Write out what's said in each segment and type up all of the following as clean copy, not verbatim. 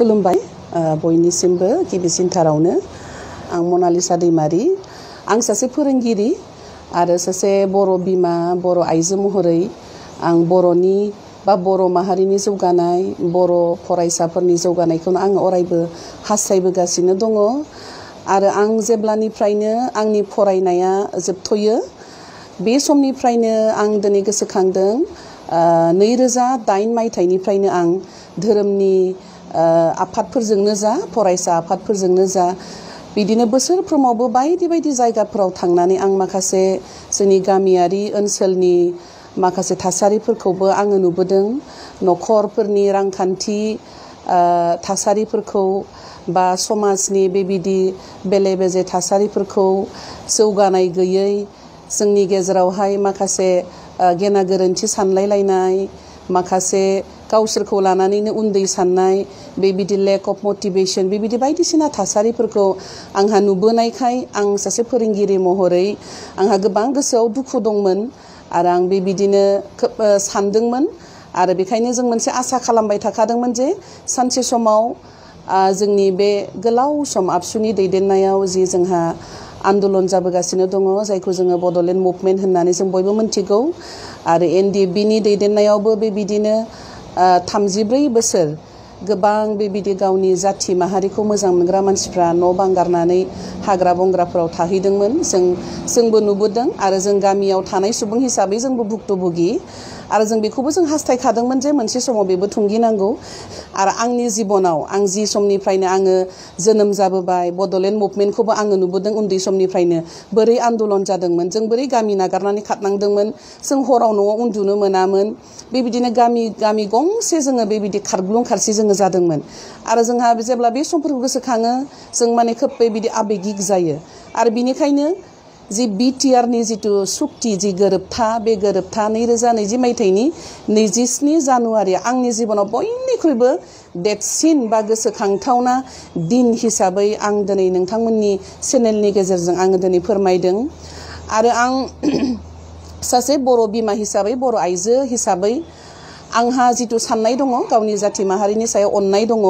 खुलुमबाय बयनिसिमबो गिबिसिनथारावनो आं मनालिसा दैमारी आं सासे फोरोंगिरि आरो सासे बर' बिमा बर' आइजो महरै आं बर'नि बा बर' माहारिनि जौगानाय बर' फरायसाफोरनि जौगानायखौनो आं अरायबो हास्थायबोगासिनो दङ आरो आं जेब्लानिफ्रायनो आंनि फरायनाया जोबथ'यो बे समनिफ्रायनो आं दिनै गोसोखांदों 2008 मायथाइनिफ्रायनो आं धोरोमनि आफादफोरजोंनो जा फरायसा आफादफोरजोंनो जा बिदिनो बोसोरफ्रोमावबो बायदि बायदि जायगाफोराव थांनानै आं माखासे जोंनि गामियारि ओनसोलनि माखासे थासारिफोरखौबो आङो नुबोदों न'खरफोरनि रांखान्थि थासारिफोरखौ बा समाजनि बेबायदि बेले बेजे थासारिफोरखौ जौगानाय गैयै जोंनि गेजेरावहाय माखासे गेना गोरोन्थि सानलायलायनाय माखासे गावसोरखौ लानानैनो उन्दै साननाय बेबायदि लेक अफ मटिभेशन बेबायदि बायदिसिना थासारिफोरखौ आंहा नुबोनायखाय आं सासे फोरोंगिरि महरै आंहा गोबां गोसोआव दुखु दंमोन आरो आं बेबायदिनो खोब सानदोंमोन आरो बेखायनो जों मोनसे आसा खालामबाय थाखादोंमोन जे सानसे समाव जोंनि बे गोलाव सम आबसुनि दैदेननायाव जि जोंहा आन्दलन जाबोगासिनो दङ जायखौ जोङो बड'लेण्ड मुभमेन्ट होननानै जों बयबो मिन्थिगौ आरो NDFBनि दैदेननायावबो बेबायदिनो 34 बोसोर गोबां बेबायदि गावनि जाथि माहारिखौ मोजां मोनग्रा मानसिफ्रा न' बां गारनानै हाग्रा बंग्राफोराव थाहैदोंमोन जोंबो नुबोदों आरो जों गामियाव थानाय सुबुं हिसाबै जोंबो भुक्तभोगि आरो जों बेखौबो जों हास्थायखादोंमोन जे मोनसे समाव बेबो थुंगिनांगौ आरो आंनि जिबनाव आं जि समनिफ्रायनो आङो जोनोम जाबोबाय बड'लेण्ड मुभमेन्टखौबो आङो नुबोदों उन्दै समनिफ्रायनो बोरै आन्दलन जादोंमोन जों बोरै गामि नागारनानै खारनांदोंमोन जों हराव न'आव उन्दुनो मोनामोन बेबायदिनो गामि गंसे जोङो बेबायदि खारग्लुं खारसि जोङो जादोंमोन आरो जोंहा जेब्ला बे समफोरखौ गोसोखाङो जों माने खोब बेबायदि आबेगिक जायो आरो बिनिखायनो जि BTRनि जिथु सुक्ति जि गोरोबथा बे गोरोबथा 2020 मायथाइनि 27 जानुवारि आंनि जिबनाव बयनिख्रुइबो देरसिन बा गोसोखांथावना दिन हिसाबै आं दिनै नोंथांमोननि चेनेलनि गेजेरजों आङो दिनै फोरमायदों आरो आं सासे बर' बिमा हिसाबै बर' आइजो हिसाबै आंहा जिथु साननाय दङ गावनि जाथि माहारिनि सायाव अननाय दङ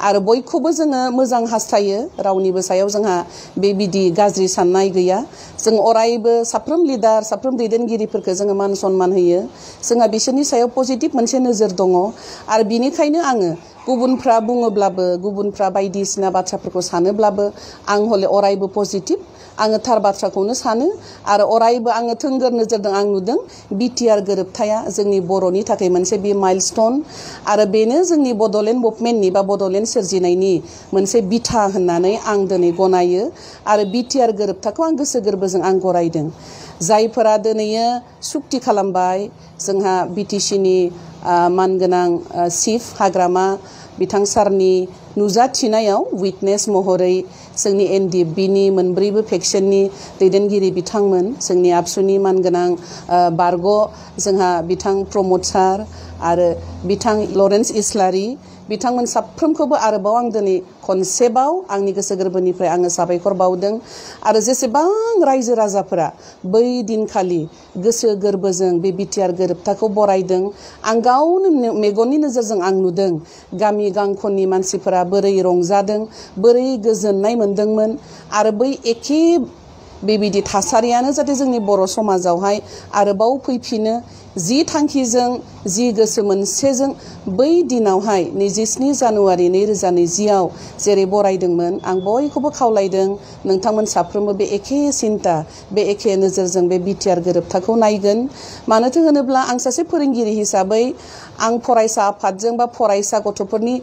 आरो बयखौबो जोङो मोजां हास्थायो रावनिबो सायाव जोंहा बेबायदि गाज्रि साननाय गैया जों अरायबो साफ्रोम लिडार साफ्रोम दैदेनगिरिफोरखौ जोङो मान सनमान होयो जोंहा बिसोरनि सायाव पजिटिभ मोनसे नोजोर दङ आरो बिनिखायनो आङो गुबुनफ्रा बुङोब्लाबो गुबुनफ्रा बायदिसिना बाथ्राफोरखौ सानोब्लाबो आं हले अरायबो पजिटिभ आङो थार बाथ्राखौनो सानो आरो अरायबो आङो थोंगोर नोजोरजों आं नुदों BTR गोरोबथाया जोंनि बर'नि थाखाय मोनसे बे माइलस्टोन आरो बेनो जोंनि बड'लेण्ड मुभमेन्टनि बा बड'लेण्ड सोरजिनायनि मोनसे बिथा होननानै आं दिनै गनायो आरो BTR गोरोबथाखौ आं गोसो गोरबोजों आं गरायदों जायफोरा दिनैयो सुक्ति खालामबाय जोंहा BTCनि मानगोनां चिफ हाग्रामा बिथां सारनि नुजाथिनायाव उइटनेस महरै जोंनि NDFBनि मोनब्रैबो फेक्सननि दैदेनगिरि बिथांमोन जोंनि आबसुनि मानगोनां बारग' जोंहा बिथां प्रमद सार आरो बिथां लरेन्स इस्लारि बिथांमोन साफ्रोमखौबो आरोबाव आं दिनै खनसेबाव आंनि गोसो गोरबोनिफ्राय आङो साबायखर बावदों आरो जेसेबां रायजो राजाफोरा बै दिनखालि गोसो गोरबोजों बे BTR गोरोबथाखौ बरायदों आं गावनो मेगननि नोजोरजों आं नुदों गामि गांखननि मानसिफोरा बोरै रंजादों बोरै गोजोननाय मोनदोंमोन आरो बै एखे बेबायदि थासारियानो जाहाथे जोंनि बर' समाजावहाय आरोबाव फैफिनो जि थांखिजों जि गोसो मोनसेजों बै दिनावहाय 27 जानुवारि 2020आव जेरै बरायदोंमोन आं बयखौबो खावलायदों नोंथांमोन साफ्रोमबो बे एखे सिन्ता बे एखे नोजोरजों बे BTR गोरोबथाखौ नायगोन मानोथो होनोब्ला आं सासे फोरोंगिरि हिसाबै आं फरायसा आफादजों बा फरायसा गथ'फोरनि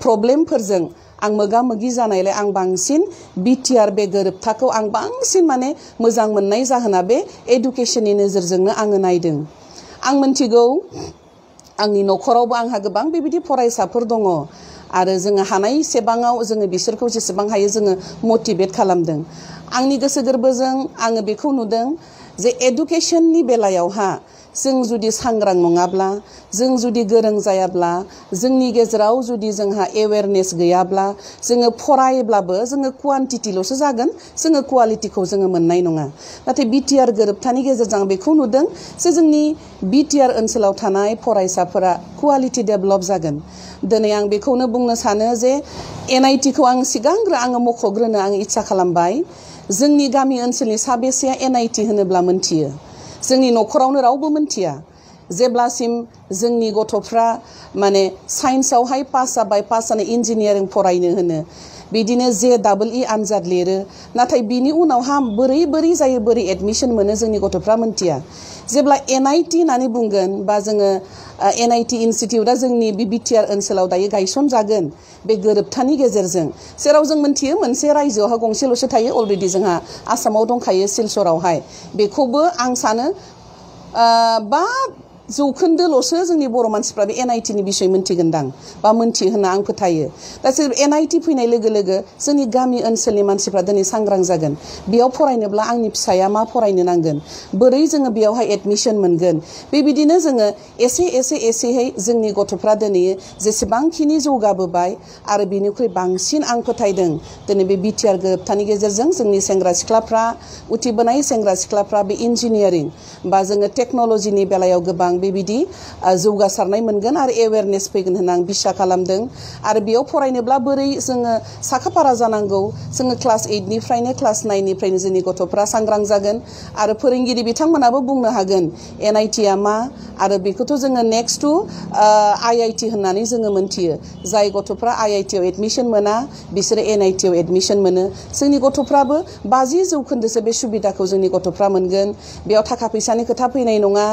प्रब्लेमफोरजों आं मोगा मोगि जानायलाय आं बांसिन BTR बे गोरोबथाखौ आं बांसिन माने मोजां मोननाय जाहोना बे एडुकेशननि नोजोरजोंनो आङो नायदों आं मिन्थिगौ आंनि न'खरावबो आंहा गोबां बेबायदि फरायसाफोर दङ आरो जोङो हानायसेबाङाव जोङो बिसोरखौ जेसेबां हायो जोङो मटिभेट खालामदों आंनि गोसो गोरबोजों आङो बेखौ नुदों जे एडुकेशननि बेलायावहा जों जुदि सांग्रां नङाब्ला जों जुदि गोरों जायाब्ला जोंनि गेजेराव जुदि जोंहा एवेयारनेस गैयाब्ला जोङो फरायब्लाबो जोङो क्वान्टिटिल'सो जागोन जोङो क्वालिटिखौ जोङो मोननाय नङा नाथाय बिटिआर गोरोबथानि गेजेरजों बेखौ नुदों जे जोंनि बिटिआर ओनसोलाव थानाय फरायसाफोरा क्वालिटि डेभेलप जागोन दिनै आं बेखौनो बुंनो सानो जे एनआइटिखौ आं सिगांग्रो आङो मख'ग्रोनो आं इच्छा खालामबाय जोंनि गामि ओनसोलनि साबेसेया एनआइटि होनोब्ला मोनथियो जोंनि न'खरावनो रावबो मोनथिया जेब्लासिम जोंनि गथ'फ्रा माने साइन्सआवहाय पास जाबाय पास जानाय इन्जिनियारिं फरायनो होनो बिदिनो JEE आनजाद लिरो नाथाय बिनि उनावहा बोरै जायो बोरै एडमिशन मोनो जोंनि गथ'फ्रा मोनथिया जेब्ला एनआइटि होननानै बुंगोन बा जोङो एनआइटि इनस्टिटिउटआ जोंनि बिटिआर ओनसोलाव दायो गायसनजागोन बे गोरोबथानि गेजेरजों जेराव जों मोनथियो मोनसे रायजोआवहा गंसेल'सो थायो अलरेडि जोंहा आसामाव दंखायो सिलचरावहाय बेखौबो आं सानो 5% जोंनि बर' मानसिफ्रा बे एनआइटिनि बिषय मोनथिगोनदां बा मोनथि होनना आं फोथायो दा एनआइटि फैनाय लोगो लोगो जोंनि गामि ओनसोलनि मानसिफ्रा दिनै सांग्रां जागोन बेयाव फरायनोब्ला आंनि फिसाया मा फरायनो नांगोन बोरै जोङो बेयावहाय एडमिशन मोनगोन बेबायदिनो जोङो एसेहै जोंनि गथ'फ्रा दिनै जेसेबांखिनि जौगाबोबाय आरो बिनिख्रुइ बांसिन आं फोथायदों दिनै बे बिटिआर गोरोबथानि गेजेरजों जोंनि सेंग्रा सिख्लाफ्रा उथिबोनाय सेंग्रा सिख्लाफ्रा बे इन्जिनियारिं बा जोङो टेक्न'लजिनि बेलायाव गोबां बेबायदि जौगासारनाय मोनगोन आरो एवेयारनेस फैगोन होनना आं बिसा खालामदों आरो बेयाव फरायनोब्ला बोरै जोङो साखाफारा जानांगौ जोङो क्लास 8 निफ्रायनो क्लास 9 निफ्रायनो जोंनि गथ'फ्रा सांग्रां जागोन आरो फोरोंगिरि बिथांमोनाबो बुंनो हागोन एनआइटिआ मा आरो बेखौथ' जोङो नेक्स्ट टु आईआईटी होननानै जोङो मोनथियो जाय गथ'फ्रा आईआईटीआव एडमिशन मोना बिसोरो एनआइटिआव एडमिशन मोनो जोंनि गथ'फ्राबो 50% बे सुबिदाखौ जोंनि गथ'फ्रा मोनगोन बेयाव थाखा फैसानि खोथा फैनाय नङा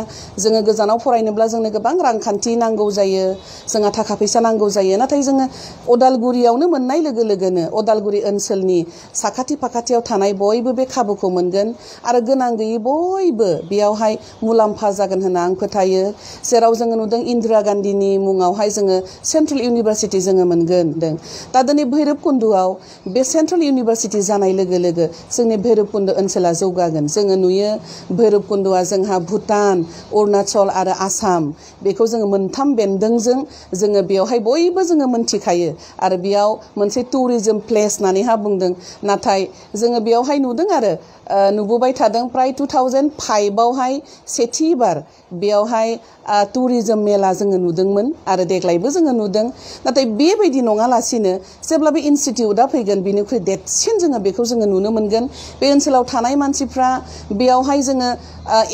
जोङो गोजानाव फरायनोब्ला जोंनो गोबां रांखान्थि नांगौ जायो जोंहा थाखा फैसा नांगौ जायो नाथाय जोङो अदालगुरियावनो मोननाय लोगो लोगोनो अदालगुरि ओनसोलनि साखाथि फाखाथियाव थानाय बयबो बे खाबुखौ मोनगोन आरो गोनां गैयै बयबो बेयावहाय मुलाम्फा जागोन होनना आं फोथायो जेराव जोङो नुदों इन्दिरा गान्धीनि मुङावहाय जोङो सेन्ट्रेल इउनिभारसिटि जोङो मोनगोन दा दिनै भैरबकुन्द'आव बे सेन्ट्रेल इउनिभारसिटि जानाय लोगो लोगो जोंनि भैरबकुन्द ओनसोला जौगागोन जोङो नुयो भैरबकुन्द'आ जोंहा भुटान अरुणाचल आरो आसाम बेखौ जोङो मोनथाम बेन्दोंजों जोङो बेयावहाय बयबो जोङो मोनथिखायो आरो बेयाव मोनसे टुरिजम प्लेस होननानैहा बुंदों नाथाय जोङो बेयावहाय नुदों आरो नुबोबाय थादों प्राय 2005 आवहाय सेथिबार बेयावहाय टुरिजम मेला जोङो नुदोंमोन आरो देग्लायबो जोङो नुदों नाथाय बेबायदि नङालासिनो जेब्ला बे इनस्टिट्यूटआ फैगोन बिनिख्रुइ देरसिन जोङो बेखौ जोङो नुनो मोनगोन बे ओनसोलाव थानाय मानसिफ्रा बेयावहाय जोङो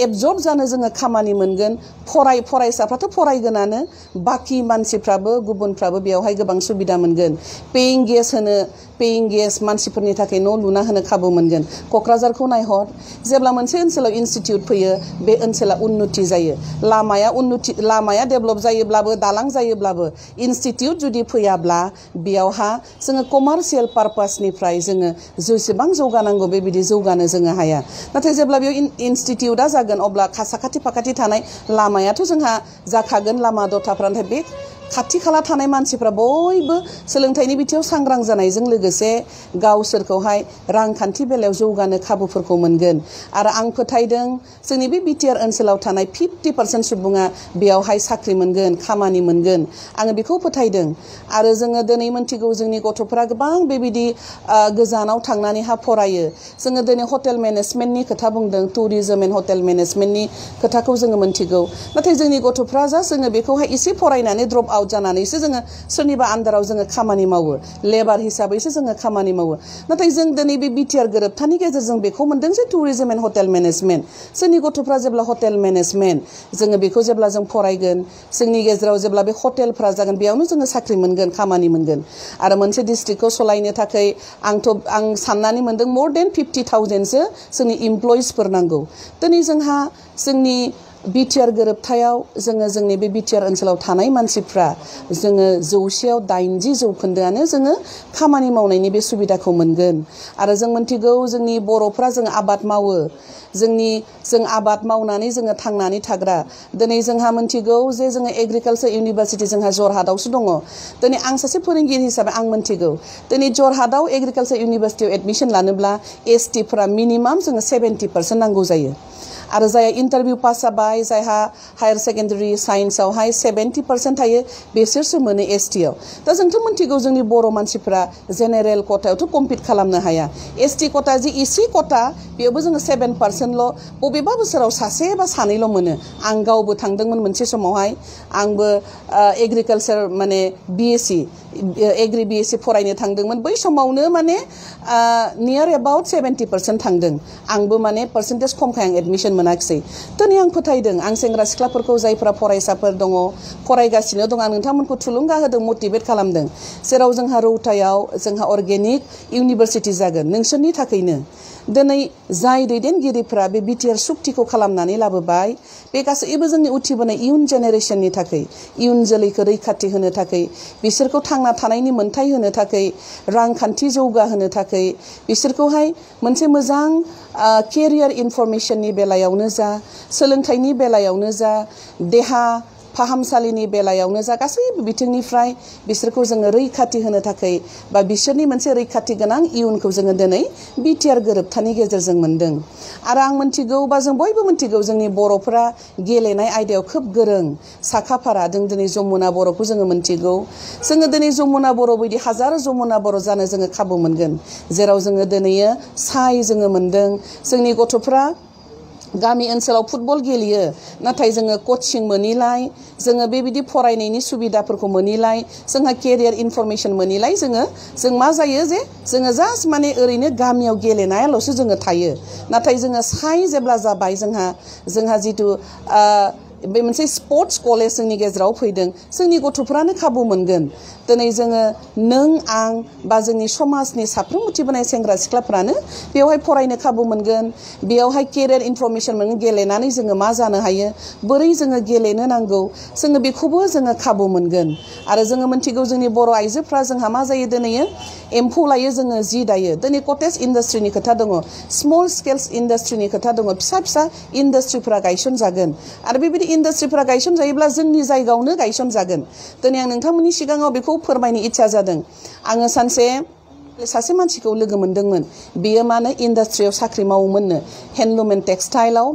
एबजर्ब जानो जोङो खामानि मोनगोन फरायसाफ्राथ' फरायगोनानो बाकी मानसिफ्राबो गुबुनफ्राबो बेयावहाय गोबां सुबिदा मोनगोन पेइं गेस मानसिफोरनि थाखाय न' लुना होनो खाबु मोनगोन क'क्राझारखौ नायहर जेब्ला मोनसे ओनसोलाव इनस्टिट्यूट फैयो बे ओनसोला उन्नति जायो लामाया डेभेलप जायोब्लाबो दालां जायोब्लाबो इनस्टिट्यूट जुदि फैयाब्ला बेयावहा जोङो कमार्शियेल पारपासनिफ्राय जोङो जेसेबां जौगानांगौ बेबायदि जौगानो जोङो हाया नाथाय जेब्ला बेयाव इनस्टिट्यूटआ जागोन अब्ला साखाथि फाखाथि थानाय लामायाथ' जोंहा जाखागोन लामा दथाफ्रा नाथाय बे खाथि खाला थानाय मानसिफ्रा बयबो सोलोंथाइनि बिथिङाव सांग्रां जानायजों लोगोसे गावसोरखौहाय रांखान्थि बेलायाव जौगानो खाबुफोरखौ मोनगोन आरो आं फोथायदों जोंनि बे बिटिआर ओनसोलाव थानाय 50% सुबुङा बेयावहाय साख्रि मोनगोन खामानि मोनगोन आङो बेखौ फोथायदों आरो जोङो दिनै मोनथिगौ जोंनि गथ'फोरा गोबां बेबायदि गोजानाव थांनानैहा फरायो जोङो दिनै हटेल मेनेजमेन्टनि खोथा बुंदों टुरिजम एन्ड हटेल मेनेजमेन्टनि खोथाखौ जोङो मोनथिगौ नाथाय जोंनि गथ'फ्रा जोङो बेखौहाय एसे फरायनानै ड्रप आउट जानानैसो जोङो सोरनिबा आन्दाराव जोङो खामानि मावो लेबार हिसाबैसो जोङो खामानि मावो नाथाय जों दिनै बे बिटिआर गोरोबथानि गेजेरजों बेखौ मोनदों जे टुरिजम एन्ड हटेल मेनेजमेन्ट जोंनि गथ'फ्रा जेब्ला हटेल मेनेजमेन्ट जोङो बेखौ जेब्ला जों फरायगोन जोंनि गेजेराव जेब्ला बे हटेलफ्रा जागोन बेयावनो जोङो साख्रि मोनगोन खामानि मोनगोन आरो मोनसे डिस्ट्रिक्टखौ सलायनो थाखाय आं साननानै मोनदों मोर देन 50,000सो जोंनि इमप्लयिसफोर नांगौ दिनै जोंहा जोंनि बिटिआर गोरोबथायाव जोङो जोंनि बे बिटिआर ओनसोलाव थानाय मानसिफ्रा जोङो 100आव 80% जोङो खामानि मावनायनि बे सुबिदाखौ मोनगोन आरो जों मोनथिगौ जोंनि बर'फ्रा जों आबाद मावो जों आबाद मावनानै जोङो थांनानै थाग्रा दिनै जोंहा मोनथिगौ जे जोङो एग्रिकालचार इउनिभारसिटि जोंहा जरहाटआवसो दङ दिनै आं सासे फोरोंगिरि हिसाबै आं मोनथिगौ दिनै जरहाटआव एग्रिकालचार इउनिभारसिटियाव एडमिशन लानोब्ला एसटिफोरा मिनिमाम जोङो 70% नांगौ जायो आरो जाय इन्टारभिउ पास जाबाय जायहा हायार सेकेन्डारि साइन्सआवहाय 70% थायो बिसोरसो मोनो एसटि आव दा जोंथ' मिथिगौ जोंनि बर' मानसिफोरा जेनेरेल कटायावथ' कम्पिट खालामनो हाया एसटि कटा जि इसि कटा बेयावबो जोङो 7%ल' बबेबा बोसोराव सासे बा सानैल' मोनो आं गावबो थांदोंमोन मोनसे समावहाय आंबो एग्रिकालचार माने बिएससि एग्रि बिएससि फरायनो थांदोंमोन बै समावनो माने नियर एबाउट 70% थांदों आंबो माने पार्सेन्टेज खमखाय आं एडमिशन मोनाखिसै दिनै आं फोथायदों आं सेंग्रा सिख्लाफोरखौ जायफ्रा फरायसाफोर दङ फरायगासिनो दं आं नोंथांमोनखौ थुलुंगा होदों मटिभेट खालामदों जेराव जोंहा रौतायाव जोंहा अर्गेनिक इउनिभारसिटि जागोन नोंसोरनि थाखायनो दिनै जाय दैदेनगिरिफ्रा बे बिटिआर सुक्तिखौ खालामनानै लाबोबाय बे गासैबो जोंनि उथिबोनाय इयुन जेनेरेशननि थाखाय इयुन जोलैखौ रैखाथि होनो थाखाय बिसोरखौ थांना थानायनि मोन्थाय होनो थाखाय रांखान्थि जौगाहोनो थाखाय बिसोरखौहाय मोनसे मोजां केरियार इनफरमेशननि बेलायावनो जा सोलोंथाइनि बेलायावनो जा देहा फाहामसालिनि बेलायावनो जा गासैबो बिथिंनिफ्राय बिसोरखौ जोङो रैखाथि होनो थाखाय बा बिसोरनि मोनसे रैखाथि गोनां इयुनखौ जोङो दिनै बिटिआर गोरोबथानि गेजेरजों मोन्दों आरो आं मिथिगौ बा जों बयबो मिथिगौ जोंनि बर'फोरा गेलेनाय आयदायाव खोब गोरों साखाफारा जों दिनै जमुना बर'खौ जोङो मिथिगौ जोङो दिनै जमुना बर' बायदि हाजार जमुना बर' जानो जोङो खाबु मोनगोन जेराव जोङो दिनै साय जोङो मोन्दों जोंनि गथ'फ्रा गामि ओनसोलाव फुटबल गेलेयो नाथाय जोङो कचिं मोनिलाय जोङो बेबायदि फरायनायनि सुबिदाफोरखौ मोनिलाय जोंहा केरियार इनफरमेशन मोनिलाय जों मा जायो जे जोङो जास्ट माने ओरैनो गामियाव गेलेनायाल'सो जोङो थायो नाथाय जोङो साय जेब्ला जाबाय जोंहा जितु बे मोनसे स्पर्ट्स कलेज जोंनि गेजेराव फैदों जोंनि गथ'फ्रानो खाबु मोनगोन दिनै जोङो नों आं बा जोंनि समाजनि साफ्रोम उथिबोनाय सेंग्रा सिख्लाफ्रानो बेवहाय फरायनो खाबु मोनगोन बेवहाय केरियार इनफरमेशन मोनगोन गेलेनानै जोङो मा जानो हायो बोरै जोङो गेलेनो नांगौ जोङो बेखौबो जोङो खाबु मोनगोन आरो जोङो मिथिगौ जोंनि बर' आइजोफ्रा जोंहा मा जायो दिनै एम्फौ लायो जोङो जि दायो दिनै कटेज इन्डास्ट्रिनि खोथा दङ स्मल स्केल्स इन्डास्ट्रिनि खोथा दङ फिसा फिसा इन्डास्ट्रिफोरा गायसनजागोन आरो बेबायदि इन्डास्ट्रिफोरा गायसनजायोब्ला जोंनि जायगायावनो गायसनजागोन दिनै आं नोंथांमोननि सिगाङाव बेखौ फोरमायनो इच्छा जादों आङो सासे मानसिखौ लोगो मोनदोंमोन बियो माने इन्डास्ट्रियाव साख्रि मावोमोननो हेन्डलुम एन्ड टेक्सटाइलाव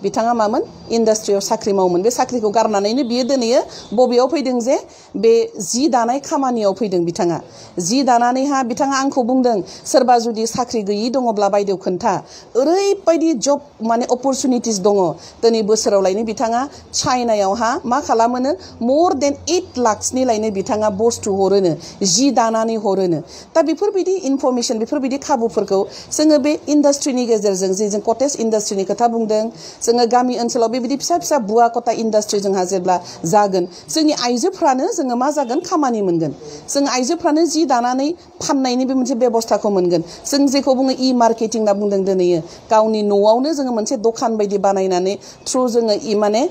बिथाङा मामोन इन्डास्ट्रियाव साख्रि मावोमोन बे साख्रिखौ गारनानैनो बियो दिनै बबेयाव फैदों जे बे जि दानाय खामानियाव फैदों बिथाङा जि दानानैहा बिथाङा आंखौ बुंदों सोरबा जुदि साख्रि गैयि दङब्ला बायदेव खोन्था ओरैबायदि जब माने अपरचुनिटिस दङ दिनै बोसोरावलायनो बिथाङा चाइनायावहा मा खालामोनो मोर देन 8 लाखसनि लायनो बिथाङा बुस्थु हरोनो जि दानानै हरोनो दा बेफोरबायदि इनफरमेशन बेफोरबायदि खाबुफोरखौ जोङो बे इन्डास्ट्रिनि गेजेरजों जे जों कटेज इन्डास्ट्रिनि खोथा बुंदों जोङो गामि ओनसोलाव बेबायदि फिसा फिसा बुवा कटा इन्डास्ट्रि जोंहा जेब्ला जागोन जोंनि आइजोफ्रानो जोङो मा जागोन खामानि मोनगोन जों आइजोफ्रानो जि दानानै फाननायनि बे मोनसे बेबस्थाखौ मोनगोन जों जेखौ बुङो इ मार्केटिं होनना बुंदों दिनै गावनि न'आवनो जोङो मोनसे दखान बायदि बानायनानै थ्रु जोङो माने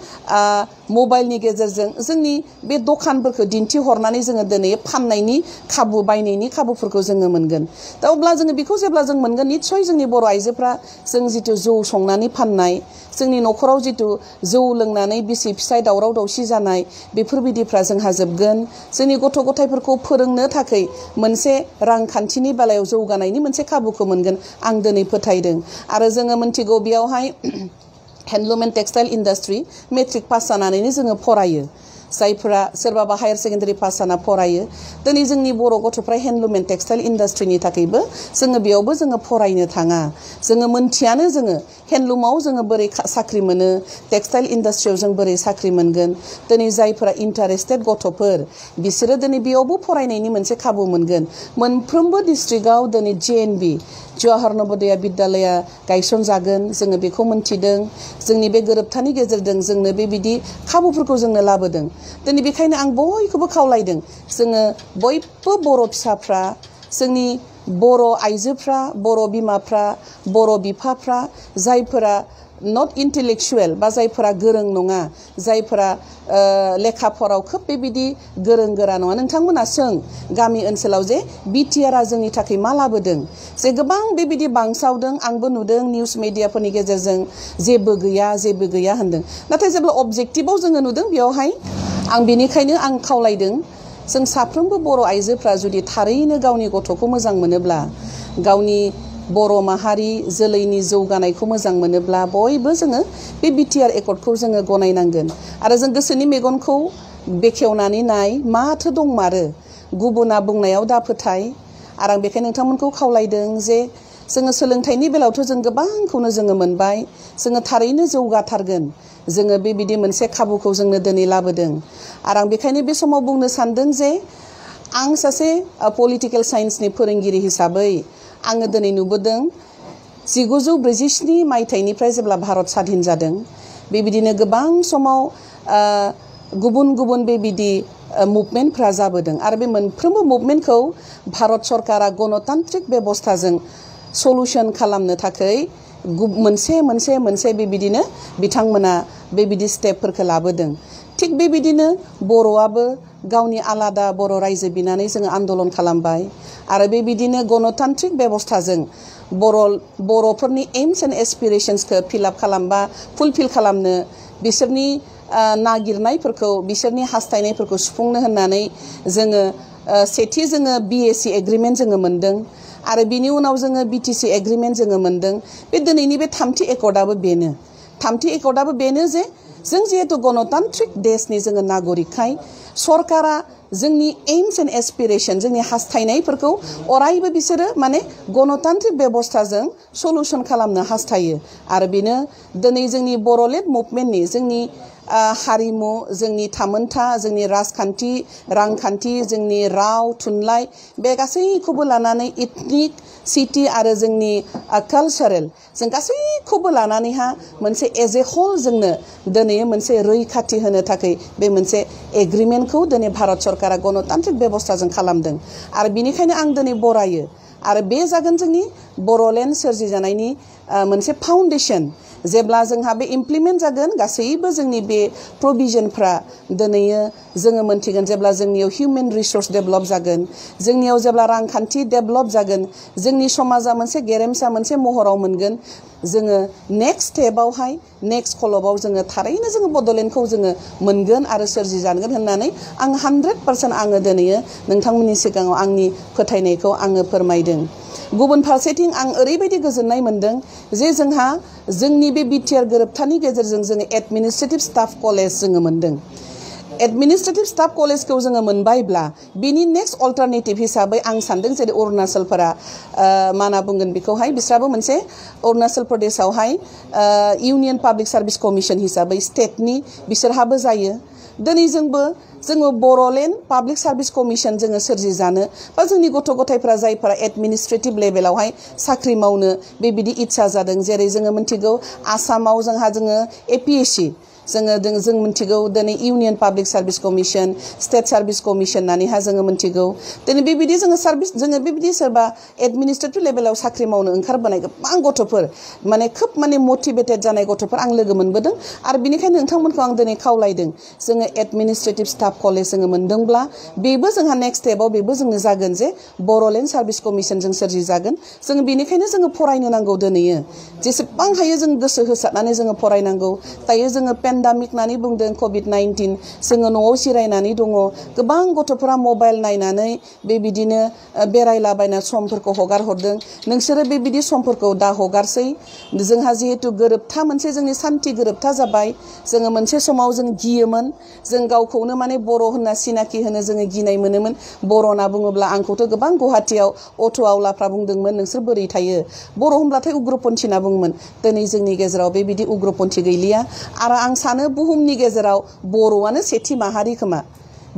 मबाइलनि गेजेरजों जोंनि बे दखानफोरखौ दिन्थिहरनानै जोङो दिनै फाननायनि खाबु बायनायनि खाबुफोरखौ जोङो मोनगोन दा अब्ला जोङो बेखौ जेब्ला जों मोनगोन निस्सय जोंनि बर' आइजोफ्रा जों जितु जौ संनानै फाननाय जोंनि न'खराव जितु जौ लोंनानै बिसि फिसाय दावराव दावसि जानाय बेफोरबायदिफ्रा जोंहा जोबगोन जोंनि गथ' गथायफोरखौ फोरोंनो थाखाय मोनसे रांखान्थिनि बेलायाव जौगानायनि मोनसे खाबुखौ मोनगोन आं दिनै फोथायदों आरो जोङो मिथिगौ बेयावहाय handloom and textile industry matric pass जानानैनो जोङो फरायो जायफोरा सोरबाबा हायार सेकेन्डारि पास जाना फरायो दिनै जोंनि बर' गथ'फ्रा हेन्डलुम एन्ड टेक्सटाइल इन्डास्ट्रिनि थाखायबो जोङो बेयावबो जोङो फरायनो थाङा जोङो मोनथियानो जोङो हेन्डलुमाव जोङो बोरै साख्रि मोनो टेक्सटाइल इन्डास्ट्रियाव जों बोरै साख्रि मोनगोन दिनै जायफोरा इन्टारेस्टेड गथ'फोर बिसोरो दिनै बेयावबो फरायनायनि मोनसे खाबु मोनगोन मोनफ्रोमबो डिस्ट्रिक्टआव दिनै JNV जवाहर नवोदया बिद्यालया गायसनजागोन जोङो बेखौ मोनथिदों जोंनि बे गोरोबथानि गेजेरजों जोंनो बेबायदि खाबुफोरखौ जोंनो लाबोदों दिनै बेखायनो आं बयखौबो खावलायदों जोङो बयबो बर' फिसाफ्रा जोंनि बर' आइजोफ्रा बर' बिमाफ्रा बर' बिफाफ्रा जायफोरा नट इन्टेलेक्चुवेल बा जायफोरा गोरों नङा जायफोरा लेखा फराव खोब बेबायदि गोरों गोरा नङा नोंथांमोना सों गामि ओनसोलाव जे बिटिआरआ जोंनि थाखाय मा लाबोदों जे गोबां बेबायदि बांसावदों आंबो नुदों निउस मिडियाफोरनि गेजेरजों जेबो गैया होनदों नाथाय जेब्ला अबजेक्टिभआव जोङो नुदों बेयावहाय आं बेनिखायनो आं खावलायदों जों साफ्रोमबो बर' आइजोफ्रा जुदि थारैनो गावनि गथ'खौ मोजां मोनोब्ला गावनि बर' माहारि जोलैनि जौगानायखौ मोजां मोनोब्ला बयबो जोङो बे बिटिआर एकर्डखौ जोङो गनायनांगोन आरो जों गोसोनि मेगनखौ बेखेवनानै नाय माथो दंमारो गुबुना बुंनायाव दा फोथाय आरो आं बेखायनो नोंथांमोनखौ खावलायदों जे जोङो सोलोंथाइनि बेलायावथ' जों गोबांखौनो जोङो मोनबाय जोङो थारैनो जौगाथारगोन जोङो बेबायदि मोनसे खाबुखौ जोंनो दिनै लाबोदों आरो आं बेखायनो बे समाव बुंनो सानदों जे आं सासे पलिटिकेल साइन्सनि फोरोंगिरि हिसाबै आङो दिनै नुबोदों 1947 मायथाइनिफ्राय जेब्ला भारत स्वाधीन जादों बेबायदिनो गोबां समाव गुबुन गुबुन बेबायदि मुभमेन्टफ्रा जाबोदों आरो बे मोनफ्रोमबो मुभमेन्टखौ भारत सरकारा गणतान्त्रिक बेबस्थाजों सल्युशन खालामनो थाखाय मोनसे मोनसे मोनसे बेबायदिनो बिथांमोना बेबायदि स्टेपफोरखौ लाबोदों थिग बेबायदिनो बर'आबो गावनि आलादा बर' रायजो बिनानै जोङो आन्दलन खालामबाय आरो बेबायदिनो गणतान्त्रिक बेबस्थाजों बर'फोरनि एम्स एन्ड एसपिरेशन्सखौ फिलआप खालामबा फुलफिल खालामनो बिसोरनि नागिरनायफोरखौ बिसोरनि हास्थायनायफोरखौ सुफुंनो होननानै जोङो सेथि जोङो बिएसि एग्रिमेन्ट जोङो मोनदों आरो बिनि उनाव जोङो बिटिसि एग्रिमेन्ट जोङो मोनदों बे दिनैनि बे थामथि एकर्डआबो बेनो जे जों जिहेतु गणतान्त्रिक देशनि जोङो नागरिकखाय सरकारा जोंनि एम्स एन्ड एसपिरेशन जोंनि हास्थायनायफोरखौ अरायबो बिसोरो माने गणतान्त्रिक बेबस्थाजों सल्युशन खालामनो हास्थायो आरो बेनो दिनै जोंनि बर'लेण्ड मुभमेन्टनि जोंनि हारिमु जोंनि थामोनथा जोंनि राजखान्थि रांखान्थि जोंनि राव थुनलाइ बे गासैखौबो लानानै इथनिक सिटि आरो जोंनि कालचारेल जों गासैखौबो लानानैहा मोनसे एज ए होल जोंनो दिनै मोनसे रैखाथि होनो थाखाय बे मोनसे एग्रिमेन्टखौ दिनै भारत सरकारा गणतान्त्रिक बेबस्थाजों खालामदों आरो बिनिखायनो आं दिनै बरायो आरो बे जागोन जोंनि बर'लेण्ड सोरजिजानायनि मोनसे फाउन्डेसन जेब्ला जोंहा बे इमप्लिमेन्ट जागोन गासैबो जोंनि बे प्रभिजनफ्रा दिनै जोङो मोनथिगोन जेब्ला जोंनियाव हिउमेन रिसोर्स डेभेलप जागोन जोंनियाव जेब्ला रांखान्थि डेभेलप जागोन जोंनि समाजा मोनसे गेरेमसा मोनसे महराव मोनगोन जोङो नेक्स्ट स्टेपआवहाय नेक्स्ट खलबाव जोङो थारैनो जोङो बड'लेण्डखौ जोङो मोनगोन आरो सोरजिजागोन होननानै आं 100% आङो दिनै नोंथांमोननि सिगाङाव आंनि फोथायनायखौ आङो फोरमायदों गुबुन फारसेथिं आं ओरैबायदि गोजोननाय मोनदों जे जोंहा जोंनि बे बिटिआर गोरोबथानि गेजेरजों जोङो एडमिनिस्ट्रेटिभ स्टाफ कलेज जोङो मोनदों एडमिनिस्ट्रेटिभ स्टाफ कलेजखौ जोङो मोनबायब्ला बिनि नेक्स्ट अल्टारनेटिभ हिसाबै आं सानदों जेरै अरुणाचलफोरा मा होनना बुंगोन बेखौहाय बिस्राबो मोनसे अरुणाचल प्रदेशआवहाय इउनियन पाब्लिक सार्भिस कमिसन हिसाबै स्टेटनि बिसोरहाबो जायो दिनै जोङो बर'लेण्ड पाब्लिक सार्भिस कमिसन जोङो सोरजिजानो बा जोंनि गथ' गथायफ्रा जायफोरा एडमिनिस्ट्रेटिभ लेभेलावहाय साख्रि मावनो बेबायदि इच्छा जादों जेरै जोङो मिथिगौ आसामाव जोङो एपिएससि जों मिथिगौ दिनै union public service commission state service commission होननानैहा जोङो मिथिगौ दिनै बेबायदि जोङो बेबायदि सोरबा एडमिनिस्ट्रेटिभ लेभेलाव साख्रि मावनो ओंखारबोनाय गोबां गथ'फोर माने खोब माने मटिभेटेड जानाय गथ'फोर आं लोगो मोनबोदों आरो बिनिखायनो नोंथांमोनखौ आं दिनै खावलायदों जोङो एडमिनिस्ट्रेटिभ स्टाफ कलेज जोङो मोनदोंब्ला बेबो जोंहा नेक्स्ट स्टेपआव बेबो जोंनो जागोन जे बर'लेण्ड सार्भिस कमिसनजों सोरजिजागोन जोङो बेनिखायनो जोङो फरायनो नांगौ दिनै जेसेबां हायो जों गोसो होसारनानै जोङो फरायनांगौ दायो जोङो पेन्डामिक होननानै बुंदों कभिड-19 जोङो न'आव जिरायनानै दङ गोबां गथ'फोरा मबाइल नायनानै बेबायदिनो बेरायलाबायना समफोरखौ हगार हरदों नोंसोरो बेबायदि समफोरखौ दा हगारसै जोंहा जिहेतु गोरोबथा मोनसे जोंनि सान्थि गोरोबथा जाबाय जोङो मोनसे समाव जों गियोमोन जों गावखौनो माने बर' होनना सिनाखि होनो जोङो गिनाय मोनोमोन बर' होनना बुङोब्ला आंखौथ' गोबां गुवाहाटियाव अट' आवलाफ्रा बुंदोंमोन नोंसोर बोरै थायो बर' होनब्लाथाय उग्रपन्थी होनना बुङोमोन दिनै जोंनि गेजेराव बेबायदि उग्रपन्थी गैलिया आरो आं सानो बुहुमनि गेजेराव बर'आनो सेथि माहारि खोमा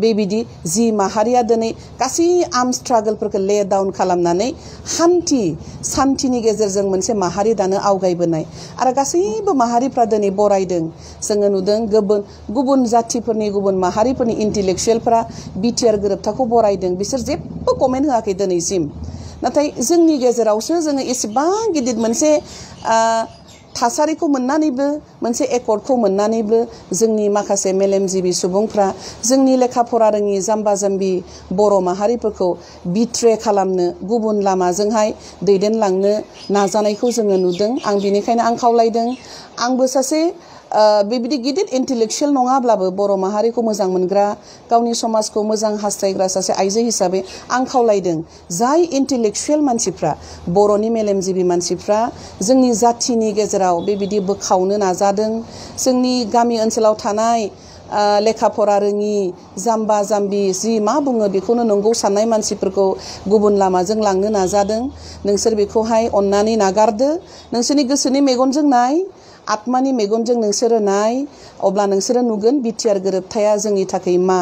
बेबायदि जि माहारिया दिनै गासै आर्म स्ट्रागलफोरखौ ले डाउन खालामनानै सान्थिनि गेजेरजों मोनसे माहारि दानो आवगायबोनाय आरो गासैबो माहारिफ्रा दिनै बरायदों जोङो नुदों गुबुन जाथिफोरनि गुबुन माहारिफोरनि इन्टेलेक्सुयेलफ्रा बिटिआर गोरोबथाखौ बरायदों बिसोर जेबो कमेन्ट होआखै दिनैसिम नाथाय जोंनि गेजेरावसो जोङो एसेबां गिदिर मोनसे थासारिखौ मोननानैबो मोनसे एकर्डखौ मोननानैबो जोंनि माखासे मेलेमजिबि सुबुंफ्रा जोंनि लेखा फरा रोङि जाम्बा जाम्बि बर' माहारिफोरखौ बिट्रे खालामनो गुबुन लामाजोंहाय दैदेनलांनो नाजानायखौ जोङो नुदों आं बिनिखायनो आं खावलायदों आंबो सासे बेबायदि गिदिर इन्टेलेक्चुवेल नङाब्लाबो बर' माहारिखौ मोजां मोनग्रा गावनि समाजखौ मोजां हास्थायग्रा सासे आइजो हिसाबै आं खावलायदों जाय इन्टेलेक्चुवेल मानसिफ्रा बर'नि मेलेमजिबि मानसिफ्रा जोंनि जाथिनि गेजेराव बेबायदि बोखावनो नाजादों जोंनि गामि ओनसोलाव थानाय लेखा फरा रोङि जाम्बा जाम्बि जि मा बुङो बेखौनो नंगौ साननाय मानसिफोरखौ गुबुन लामाजों लांनो नाजादों नोंसोर बेखौहाय अननानै नागारदो नोंसोरनि गोसोनि मेगनजों नाय आत्मानि मेगनजों नोंसोरो नाय अब्ला नोंसोरो नुगोन बिटिआर गोरोबथाया जोंनि थाखाय मा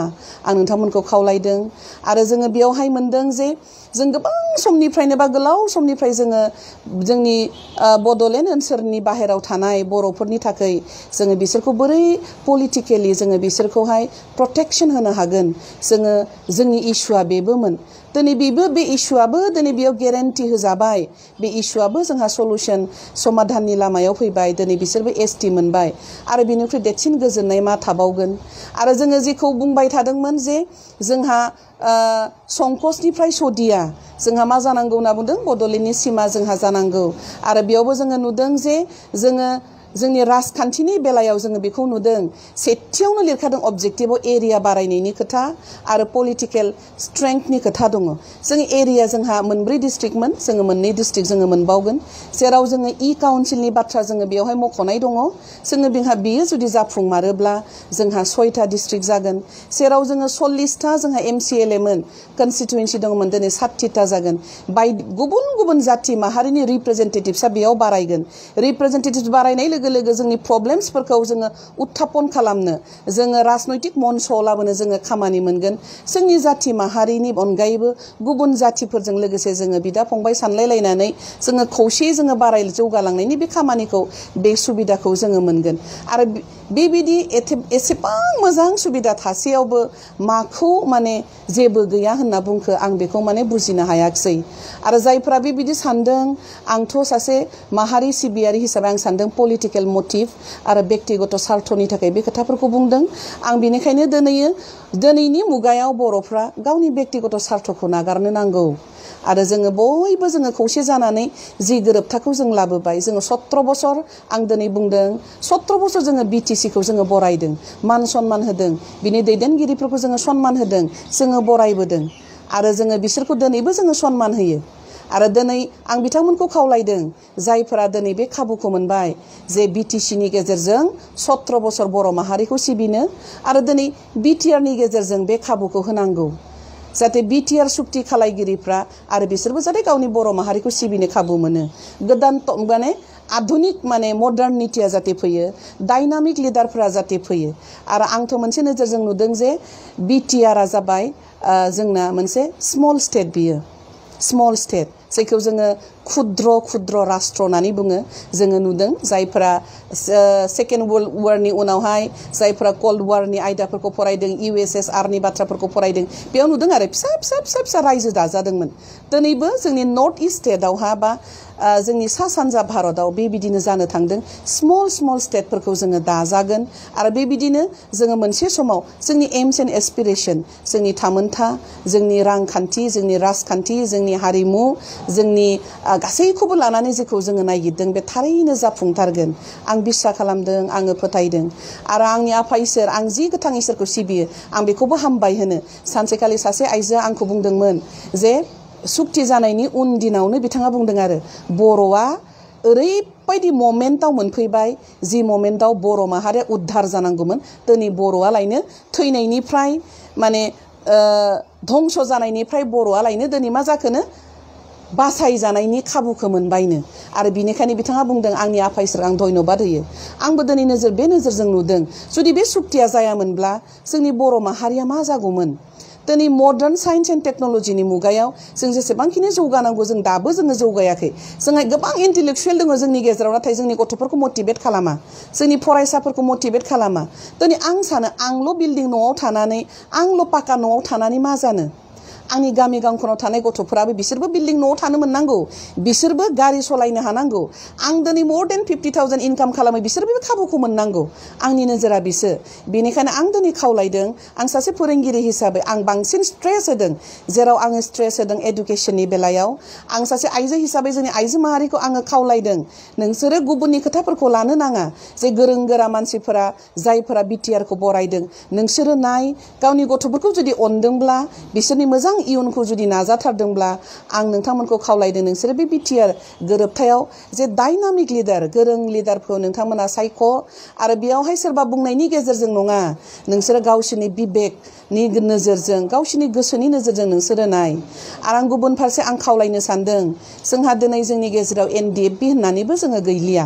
आं नोंथांमोनखौ खावलायदों आरो जोङो बेयावहाय मोनदों जे जों गोबां समनिफ्रायनो बा गोलाव समनिफ्राय जोङो जोंनि बड'लेण्ड ओनसोलनि बाहेराव थानाय बर'फोरनि थाखाय जोङो बिसोरखौ बोरै पलिटिकेलि जोङो बिसोरखौहाय प्रटेक्शन होनो हागोन जोङो जोंनि इस्युआ बेबोमोन दिनै बेबो बे इस्युआबो दिनै बेयाव गेरेन्टि होजाबाय बे इस्युआबो जोंहा सलुशन समाधाननि लामायाव फैबाय दिनै बिसोरबो एसटि मोनबाय आरो बेनिख्रुइ देरसिन गोजोननाय मा थाबावगोन आरो जोङो जेखौ बुंबाय थादोंमोन जे जोंहा संकसनिफ्राय सदिया जोंहा मा जानांगौ होनना बुंदों बड'लेण्डनि सिमा जोंहा जानांगौ आरो बेयावबो जोङो नुदों जे जोङो जोंनि राजखान्थिनि बेलायाव जोङो बेखौ नुदों सेथियावनो लिरखादों अबजेक्टिभआव एरिया बारायनायनि खोथा आरो पलिटिकेल स्ट्रेंथनि खोथा दङ जों एरिया जोंहा मोनब्रै डिस्ट्रिक्टमोन जोङो मोननै डिस्ट्रिक्ट जोङो मोनबावगोन जेराव जोङो काउन्सिलनि बाथ्रा जोङो बेयावहाय मख'नाय दङ जोङो बेहा बेयो जुदि जाफुंमारोब्ला जोंहा 6टा डिस्ट्रिक्ट जागोन जेराव जोङो 40टा जोंहा एमसिएलएमोन कनस्टिटुएन्सि दङमोन दिनै 60टा जागोन गुबुन गुबुन जाथि माहारिनि रिप्रेजेन्टेटिभ्सआ बेयाव बारायगोन रिप्रेजेन्टेटिभ्स बारायनाय लोगो लोगो जोंनि प्रब्लेम्सफोरखौ जोङो उत्थापन खालामनो जोङो राजनैतिक मन्चआव लाबोनो जोङो खामानि मोनगोन जोंनि जाथि माहारिनि अनगायैबो गुबुन जाथिफोरजों लोगोसे जोङो बिदा फंबाय सानलायलायनानै जोङो खौसेयै जोङो जौगालांनायनि बे खामानिखौ बे सुबिदाखौ जोङो मोनगोन आरो बेबायदि एसेबां मोजां सुबिदा थासेयावबो माखौ माने जेबो गैया होनना बुंखो आं बेखौ माने बुजिनो हायाखिसै आरो जायफ्रा बेबायदि सानदों आंथ' सासे माहारि सिबियारि हिसाबै आं सानदों पलिटिकेल मटिभ आरो व्यक्तिगत स्वार्थनि थाखाय बे खोथाफोरखौ बुंदों आं बेनिखायनो दिनैनि मुगायाव बर'फ्रा गावनि व्यक्तिगत स्वार्थखौ नागारनो नांगौ आरो जोङो बयबो जोङो खौसे जानानै जि गोरोबथाखौ जों लाबोबाय जोङो 17 बोसोर आं दिनै बुंदों 17 बोसोर जोङो बिटिसिखौ जोङो बरायदों मान सन्मान होदों बिनि दैदेनगिरिफोरखौ जोङो सन्मान होदों जोङो बरायबोदों आरो जोङो बिसोरखौ दिनैबो जोङो सन्मान होयो आरो दिनै आं बिथांमोनखौ खावलायदों जायफोरा दिनै बे खाबुखौ मोनबाय जे बिटिसिनि गेजेरजों 17 बोसोर बर' माहारिखौ सिबिनो आरो दिनै बिटिआरनि गेजेरजों बे खाबुखौ होनांगौ जाहाथे बिटिआर सुक्ति खालायगिरिफ्रा आरो बिसोरबो जाहाथे गावनि बर' माहारिखौ सिबिनो खाबु मोनो गोदान माने आधुनिक माने मडार्निटिया जाहाथे फैयो डायनामिक लिडारफोरा जाहाथे फैयो आरो आंथ' मोनसे नोजोरजों नुदों जे बिटिआरआ जाबाय जोंना मोनसे स्मल स्टेट बियो स्मल स्टेट जायखौ जोङो क्षुद्र राष्ट्र होननानै बुङो जोङो नुदों जायफोरा सेकेन्ड वर्ल्ड वारनि उनावहाय जायफोरा कल्ड वारनि आयदाफोरखौ फरायदों इउएसएसआरनि बाथ्राफोरखौ फरायदों बेयाव नुदों आरो फिसा रायजो दाजादोंमोन दिनैबो जोंनि नर्थ इस्ट स्टेटआवहा बा जोंनि सा सानजा भारताव बेबायदिनो जानो थांदों स्मल स्टेटफोरखौ जोङो दाजागोन आरो बेबायदिनो जोङो मोनसे समाव जोंनि एम्स एन्ड एसपिरेसन जोंनि थामोनथा जोंनि रांखान्थि जोंनि राजखान्थि जोंनि हारिमु जोंनि गासैखौबो लानानै जेखौ जोङो नागिरदों बे थारैनो जाफुंथारगोन आं बिसा खालामदों आङो फोथायदों आरो आंनि आफा इसोर आं जि गोथां इसोरखौ सिबियो आं बेखौबो हामबाय होनो सानसेखालि सासे आइजोआ आंखौ बुंदोंमोन जे सुक्ति जानायनि उन दिनावनो बिथाङा बुंदों आरो बर'आ ओरैबायदि ममेन्टाव मोनफैबाय जि ममेन्टाव बर' माहारिया उद्धार जानांगौमोन दिनै बर'आ लायनो थैनायनिफ्राय माने धंस जानायनिफ्राय बर'आ लायनो दिनै मा जाखोनो बासायजानायनि खाबुखौ मोनबायनो आरो बिनिखायनो बिथाङा बुंदों आंनि आफा इसोर आं धन्यबाद होयो आंबो दिनै बे नोजोरजों नुदों जुदि बे सुक्तिया जायामोनब्ला जोंनि बर' माहारिया मा जागौमोन दिनै मडार्न साइन्स एन्ड टेक्न'लजिनि मुगायाव जों जेसेबांखिनि जौगानांगौ जों दाबो जोङो जौगायाखै जोंहा गोबां इन्टेलेक्चुवेल दङ जोंनि गेजेराव नाथाय जोंनि गथ'फोरखौ मटिभेट खालामा जोंनि फरायसाफोरखौ मटिभेट खालामा दिनै आं सानो आंल' बिल्डिं न'आव थानानै आंल' पाका न'आव थानानै मा जानो आंनि गामि गांखनाव थानाय गथ'फोराबो बिसोरबो बिल्डिं न'आव थानो मोननांगौ बिसोरबो गारि सलायनो हानांगौ आं दिनै मोर देन 50,000 इनकाम खालामो बिसोरबो खाबुखौ मोननांगौ आंनि नोजोरा बिसो बेनिखायनो आं दिनै खावलायदों आं सासे फोरोंगिरि हिसाबै आं बांसिन स्ट्रेस होदों जेराव आङो स्ट्रेस होदों एडुकेशननि बेलायाव आं सासे आइजो हिसाबै जोंनि आइजो माहारिखौ आङो खावलायदों नोंसोरो गुबुननि खोथाफोरखौ लानो नाङा जे गोरों गोरा मानसिफोरा जायफोरा बिटिआरखौ बरायदों नोंसोरो नाय गावनि गथ'फोरखौ जुदि अनदोंब्ला बिसोरनि मोजां इयुनखौ जुदि नाजाथारदोंब्ला आं नोंथांमोनखौ खावलायदों नोंसोरो बे बिटिआर गोरोबथायाव जे डायनामिक लिडार गोरों लिडारखौ नोंथांमोना सायख' आरो बेयावहाय सोरबा बुंनायनि गेजेरजों नङा नोंसोरो गावसोरनि बिबेकनि नोजोरजों गावसोरनि गोसोनि नोजोरजों नोंसोरो नाय आरो आं गुबुन फारसे आं खावलायनो सानदों जोंहा दिनै जोंनि गेजेराव NDFB होननानैबो जोङो गैलिया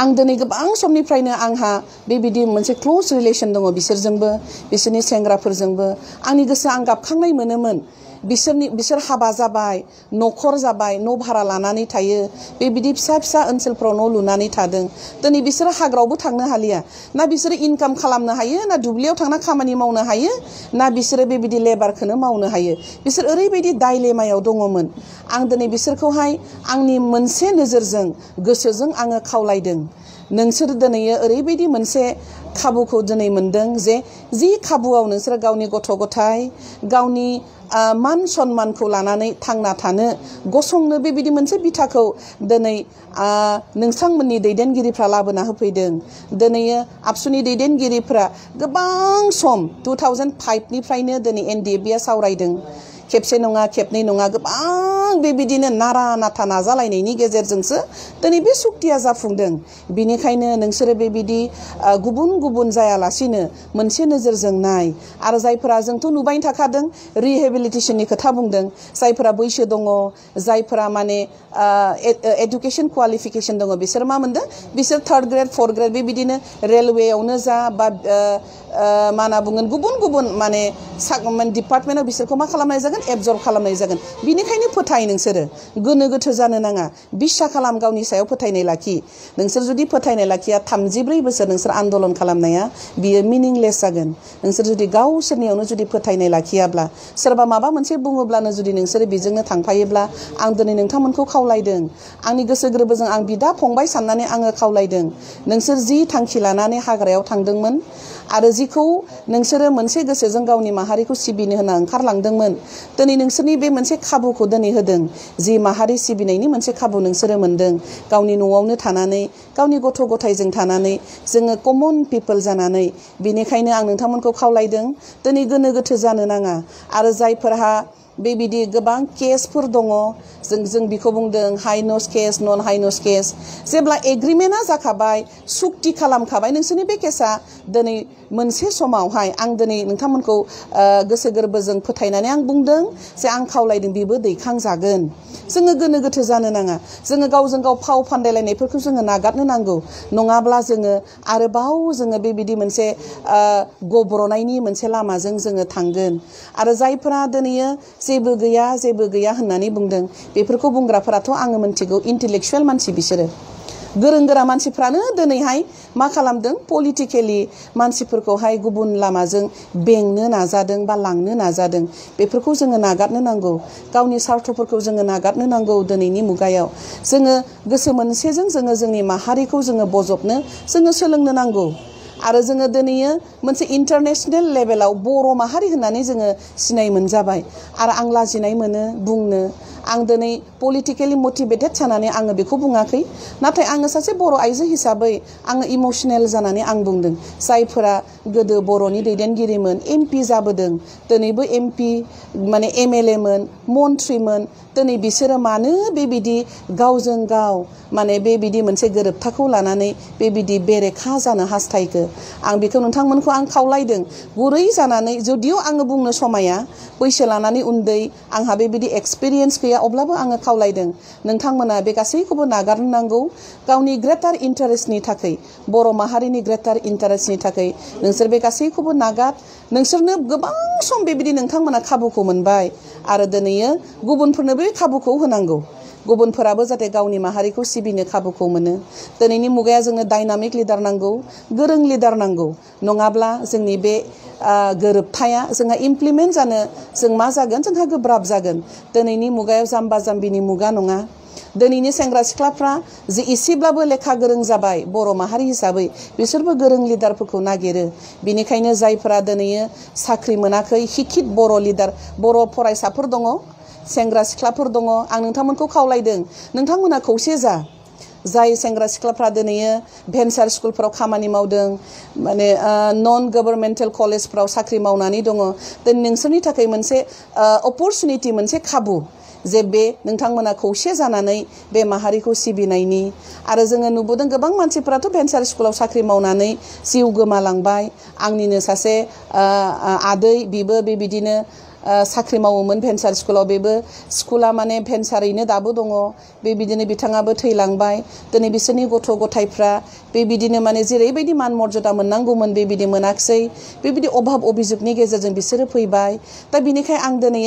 आं दिनै गोबां समनिफ्रायनो आंहा बेबायदि मोनसे क्लोज रिलेशन दङ बिसोरजोंबो बिसोरनि सेंग्राफोरजोंबो आंनि गोसोआ आं गाबखांनाय मोनोमोन बिसोर हाबा जाबाय न'खर जाबाय न' भारा लानानै थायो बेबायदि फिसा फिसा ओनसोलफ्राव न' लुनानै थादों दिनै बिसोरो हाग्रायावबो थांनो हालिया ना बिसोरो इनकाम खालामनो हायो ना दुब्लियाव थांना खामानि मावनो हायो ना बिसोरो बेबायदि लेबारखौनो मावनो हायो बिसोर ओरैबायदि डाइलेमायाव दङमोन आं दिनै बिसोरखौहाय आंनि मोनसे नोजोरजों गोसोजों आङो खावलायदों नोंसोर दिनै ओरैबायदि मोनसे खाबुखौ दिनै मोनदों जे जि खाबुआव नोंसोर गावनि गथ' गथाय गावनि मान सन्मानखौ लानानै थांना थानो गसंनो बेबायदि मोनसे बिथाखौ दिनै नोंथांमोननि दैदेनगिरिफ्रा लाबोना होफैदों दिनै आबसुनि दैदेनगिरिफ्रा गोबां सम 2005 निफ्रायनो दिनै NDFB सावरायदों खेबसे नङा खेबनै नङा गोबां बेबायदिनो नारा नाथा नाजालायनायनि गेजेरजोंसो दिनै बे सुक्तिया जाफुंदों बिनिखायनो नोंसोरो बेबायदि गुबुन गुबुन जायालासिनो मोनसे नोजोरजों नाय आरो जायफोरा जोंथ' नुबाय थाखादों रिहेबिलिटेशननि खोथा बुंदों जायफोरा बैसो दङ जायफोरा माने एडुकेशन क्वालिफिकेशन दङ बिसोर मा मोनदों बिसोर 3rd ग्रेड 4th ग्रेड बेबायदिनो रेलवेयावनो जा बा मा होनना बुंगोन गुबुन गुबुन माने डिपार्टमेन्टआव बिसोरखौ मा खालामनाय जागोन एबजर्ब खालामनाय जागोन बिनिखायनो फोथाय नोंसोरो गोनो गोथो जानो नाङा बिसा खालाम गावनि सायाव फोथायनाय लाखि नोंसोर जुदि फोथायनाय लाखिया 34 बोसोर नोंसोर आन्दोलन खालामनाया बियो मिनिंलेस जागोन नोंसोर जुदि गावसोरनियावनो जुदि फोथायनाय लाखियाब्ला सोरबा माबा मोनसे बुङोब्लानो जुदि नोंसोरो बेजोंनो थांफायोब्ला आं दिनै नोंथांमोनखौ खावलायदों आंनि गोसो गोरबोजों आं बिदा फंबाय साननानै आङो खावलायदों नोंसोर जि थांखि लानानै हाग्रायाव थांदोंमोन आरो जिखौ नोंसोरो मोनसे गोसोजों गावनि माहारिखौ सिबिनो होना ओंखारलांदोंमोन दिनै नोंसोरनि बे मोनसे खाबुखौ दिनै होदों जि माहारि सिबिनायनि मोनसे खाबु नोंसोरो मोनदों गावनि न'आवनो थानानै गावनि गथ' गथायजों थानानै जोङो कमन पिपोल जानानै बेनिखायनो आं नोंथांमोनखौ खावलायदों दिनै गोनो गोथो जानो नाङा आरो जायफोरहा बेबायदि गोबां केसफोर दङ जों बेखौ बुंदों हाइनस केस नन हाइनस केस जेब्ला एग्रिमेन्टआ जाखाबाय सुक्ति खालामखाबाय नोंसोरनि बे केसा दिनै मोनसे समावहाय आं दिनै नोंथांमोनखौ गोसो गोरबोजों फोथायनानै आं बुंदों जे आं खावलायदों बेबो दैखांजागोन जोङो गोनो गोथो जानो नाङा जोङो गावजों गाव फाव फान्दायलायनायफोरखौ जोङो नागारनो नांगौ नङाब्ला जोङो आरोबाव जोङो बेबायदि मोनसे गब्र'नायनि मोनसे लामाजों जोङो थांगोन आरो जायफोरा दिनै जेबो गैया होननानै बुंदों बेफोरखौ बुंग्राफोराथ' आङो मिन्थिगौ इन्टेलेक्चुवेल मानसि बिसोरो गोरों गोरा मानसिफ्रानो दिनैहाय मा खालामदों पलिटिकेलि मानसिफोरखौहाय गुबुन लामाजों बेंनो नाजादों बा लांनो नाजादों बेफोरखौ जोङो नागारनो नांगौ गावनि स्वार्थफोरखौ जोङो नागारनो नांगौ दिनैनि मुगायाव जोङो गोसो मोनसेजों जोङो जोंनि माहारिखौ जोङो बजबनो जोङो सोलोंनो नांगौ आरो जोङो दिनै मोनसे इन्टारनेशनेल लेभेलाव बर' माहारि होननानै जोङो सिनाय मोनजाबाय आरो आं लाजिनाय मोनो बुंनो आं दिनै पलिटिकेलि मटिभेटेड जानानै आङो बेखौ बुङाखै नाथाय आङो सासे बर' आइजो हिसाबै आङो इमोसनेल जानानै आं बुंदों जायफोरा गोदो बर'नि दैदेनगिरिमोन MP जाबोदों दिनैबो MP माने MLA मोन मन्थ्रिमोन दिनै बिसोरो मानो बेबायदि गावजों गाव माने बेबायदि मोनसे गोरोबथाखौ लानानै बेबायदि बेरेखा जानो हास्थायखो आं बेखौ नोंथांमोनखौ आं खावलायदों गुरै जानानै जुदिअ आङो बुंनो समाया बैसो लानानै उन्दै आंहा बेबायदि एक्सपिरियेन्स गैया अब्लाबो आङो खावलायदों नोंथांमोना बे गासैखौबो नागारनो नांगौ गावनि ग्रेटार इन्टारेस्टनि थाखाय बर' माहारिनि ग्रेटार इन्टारेस्टनि थाखाय नोंसोर बे गासैखौबो नागार नोंसोरनो गोबां सम बेबायदि नोंथांमोना खाबुखौ मोनबाय आरो दिनै गुबुनफोरनो बे खाबुखौ होनांगौ गुबुनफोराबो जाहाथे गावनि माहारिखौ सिबिनो खाबुखौ मोनो। दिनैनि मुगाया जोंनो डायनामिक लिडार नांगौ, गोरों लिडार नांगौ, नङाब्ला जोंनि बे गोरोबथाया जोंहा इमप्लिमेन्ट जानो जों मा जागोन, जोंहा गोब्राब जागोन। दिनैनि मुगायाव जाम्बा जाम्बिनि मुगा नङा। दिनैनि सेंग्रा सिख्लाफ्रा जे एसेब्लाबो लेखा गोरों जाबाय बर' माहारि हिसाबै, बिसोरबो गोरों लिडारफोरखौ नागिरो। बिनिखायनो जायफोरा दिनै साख्रि मोनाखै, शिक्षित बर' लिडार, बर' फरायसाफोर दङ, सेंग्रा सिख्लाफोर दङ, आं नोंथांमोनखौ खावलायदों, नोंथांमोना खौसे जा। जाय सेंग्रा सिख्लाफ्रा दिनै भेन्सार स्कुलफोराव खामानि मावदों, माने नन गभर्नमेन्टेल कलेजफ्राव साख्रि मावनानै दङ, दिनै नोंसोरनि थाखाय मोनसे अपरचुनिटि, मोनसे खाबु जे बे नोंथांमोना खौसे जानानै बे माहारिखौ सिबिनायनि। आरो जोङो नुबोदों गोबां मानसिफोराथ' भेन्सार स्कुलाव साख्रि मावनानै जिउ गोमालांबाय। आंनिनो सासे आदै, बिबो बेबायदिनो साख्रि मावोमोन भेन्सार स्कुलाव, बेबो स्कुला माने भेन्सारैनो दाबो दङ, बेबायदिनो बिथाङाबो थैलांबाय। दिनै बिसोरनि गथ' गथायफ्रा बेबायदिनो माने जेरैबायदि मान मर्यादा मोननांगौमोन बेबायदि मोनाखिसै, बेबायदि अभाब अभिजुगनि गेजेरजों बिसोरो फैबाय। दा बिनिखाय आं दिनै